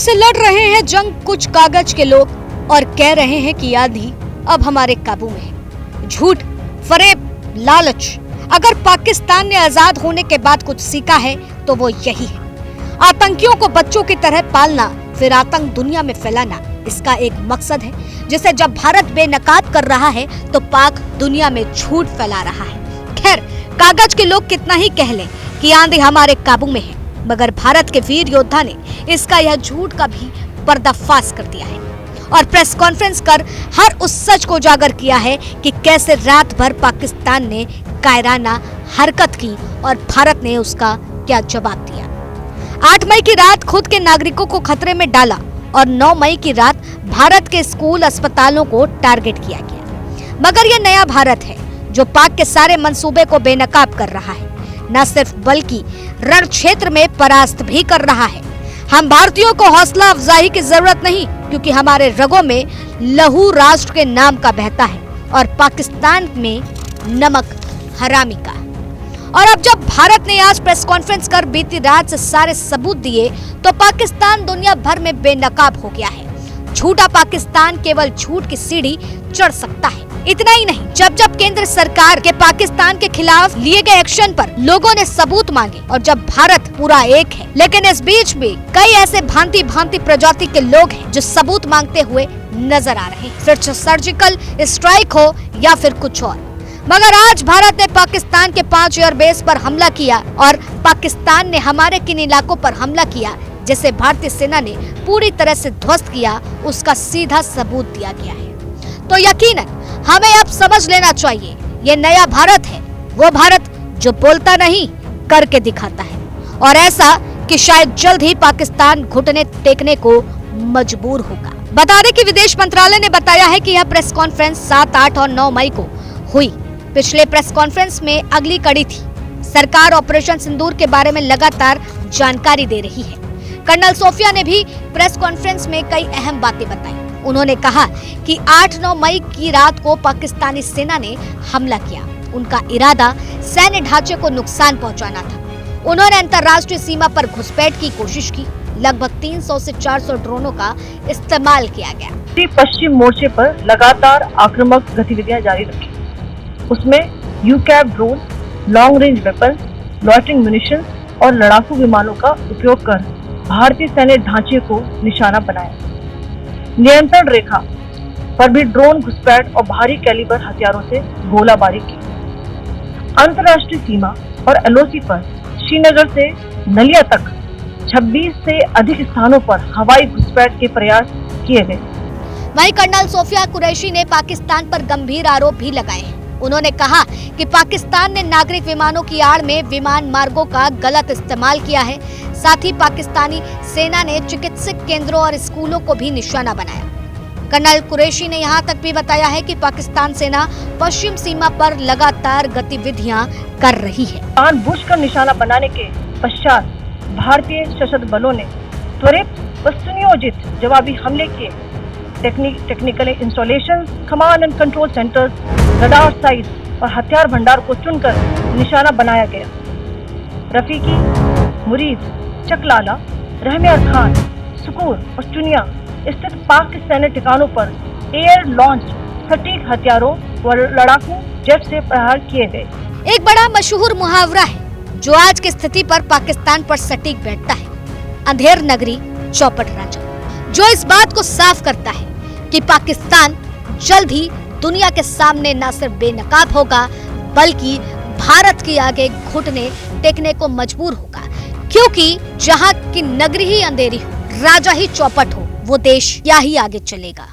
से लड़ रहे हैं जंग कुछ कागज के लोग और कह रहे हैं कि आंधी अब हमारे काबू में है। झूठ, फरेब, लालच। अगर पाकिस्तान ने आजाद होने के बाद कुछ सीखा है तो वो यही है, आतंकियों को बच्चों की तरह पालना, फिर आतंक दुनिया में फैलाना इसका एक मकसद है, जिसे जब भारत बेनकाब कर रहा है तो पाक दुनिया में झूठ फैला रहा है। खैर, कागज के लोग कितना ही कह लें कि आंधी हमारे काबू में है, मगर भारत के वीर योद्धा ने इसका यह झूठ का भी पर्दाफाश कर दिया है और प्रेस कॉन्फ्रेंस कर हर उस सच को उजागर किया है कि कैसे रात भर पाकिस्तान ने कायराना हरकत की और भारत ने उसका क्या जवाब दिया। 8 मई की रात खुद के नागरिकों को खतरे में डाला और 9 मई की रात भारत के स्कूल, अस्पतालों को टारगेट किया गया। मगर यह नया भारत है जो पाक के सारे मंसूबे को बेनकाब कर रहा है, न सिर्फ बल्कि रण क्षेत्र में परास्त भी कर रहा है। हम भारतीयों को हौसला अफजाई की जरूरत नहीं, क्योंकि हमारे रगों में लहू राष्ट्र के नाम का बहता है और पाकिस्तान में नमक हरामी का। और अब जब भारत ने आज प्रेस कॉन्फ्रेंस कर बीती रात से सारे सबूत दिए तो पाकिस्तान दुनिया भर में बेनकाब हो गया है। झूठा पाकिस्तान केवल झूठ की सीढ़ी चढ़ सकता है। इतना ही नहीं, जब जब केंद्र सरकार के पाकिस्तान के खिलाफ लिए गए एक्शन पर लोगों ने सबूत मांगे और जब भारत पूरा एक है, लेकिन इस बीच भी कई ऐसे भांति भांति प्रजाति के लोग हैं जो सबूत मांगते हुए नजर आ रहे हैं, फिर सर्जिकल स्ट्राइक हो या फिर कुछ और। मगर आज भारत ने पाकिस्तान के 5 एयरबेस पर हमला किया और पाकिस्तान ने हमारे किन इलाकों पर हमला किया जिसे भारतीय सेना ने पूरी तरह से ध्वस्त किया, उसका सीधा सबूत दिया गया है। तो यकीनन हमें अब समझ लेना चाहिए, ये नया भारत है, वो भारत जो बोलता नहीं करके दिखाता है, और ऐसा कि शायद जल्द ही पाकिस्तान घुटने टेकने को मजबूर होगा। बता दें कि विदेश मंत्रालय ने बताया है कि यह प्रेस कॉन्फ्रेंस 7, 8 और 9 मई को हुई। पिछले प्रेस कॉन्फ्रेंस में अगली कड़ी थी। सरकार ऑपरेशन सिंदूर के बारे में लगातार जानकारी दे रही है। कर्नल सोफिया ने भी प्रेस कॉन्फ्रेंस में कई अहम बातें बताई। उन्होंने कहा कि 8-9 मई की रात को पाकिस्तानी सेना ने हमला किया। उनका इरादा सैन्य ढांचे को नुकसान पहुंचाना था। उन्होंने अंतर्राष्ट्रीय सीमा पर घुसपैठ की कोशिश की। लगभग 300 से 400 ड्रोनों का इस्तेमाल किया गया। पश्चिम मोर्चे पर लगातार आक्रामक गतिविधियां जारी रखी। उसमें UCAV drone, long range weapon, loitering munition और लड़ाकू विमानों का उपयोग कर भारतीय सैन्य ढांचे को निशाना बनाया। नियंत्रण रेखा पर भी ड्रोन घुसपैठ और भारी कैलिबर हथियारों से गोलाबारी की। अंतर्राष्ट्रीय सीमा और एलओसी पर श्रीनगर से नलिया तक 26 से अधिक स्थानों पर हवाई घुसपैठ के प्रयास किए गए। वहीं कर्नल सोफिया कुरैशी ने पाकिस्तान पर गंभीर आरोप भी लगाए हैं। उन्होंने कहा कि पाकिस्तान ने नागरिक विमानों की आड़ में विमान मार्गों का गलत इस्तेमाल किया है। साथ ही पाकिस्तानी सेना ने चिकित्सक केंद्रों और स्कूलों को भी निशाना बनाया। कर्नल कुरैशी ने यहाँ तक भी बताया है कि पाकिस्तान सेना पश्चिम सीमा पर लगातार गतिविधियां कर रही है। जानबूझकर निशाना बनाने के पश्चात भारतीय सशस्त्र बलों ने त्वरित व सुनियोजित जवाबी हमले किए। Technical installation, command and control centres, radar site और हथियार भंडार को चुनकर निशाना बनाया गया। रफीकी, मुरीद, चकलाला, रहमियार खान, सुकूर और चुनिया स्थित पाक के सैन्य ठिकानों पर एयर लॉन्च सटीक हथियारों व लड़ाकू जेट से प्रहार किए गए। एक बड़ा मशहूर मुहावरा है जो आज की स्थिति पर पाकिस्तान पर सटीक बैठता है, अंधेर नगरी चौपट राजा, जो इस बात को साफ करता है कि पाकिस्तान जल्द ही दुनिया के सामने न सिर्फ बेनकाब होगा बल्कि भारत के आगे घुटने टेकने को मजबूर होगा, क्योंकि जहां की नगरी ही अंधेरी हो, राजा ही चौपट हो, वो देश क्या ही आगे चलेगा।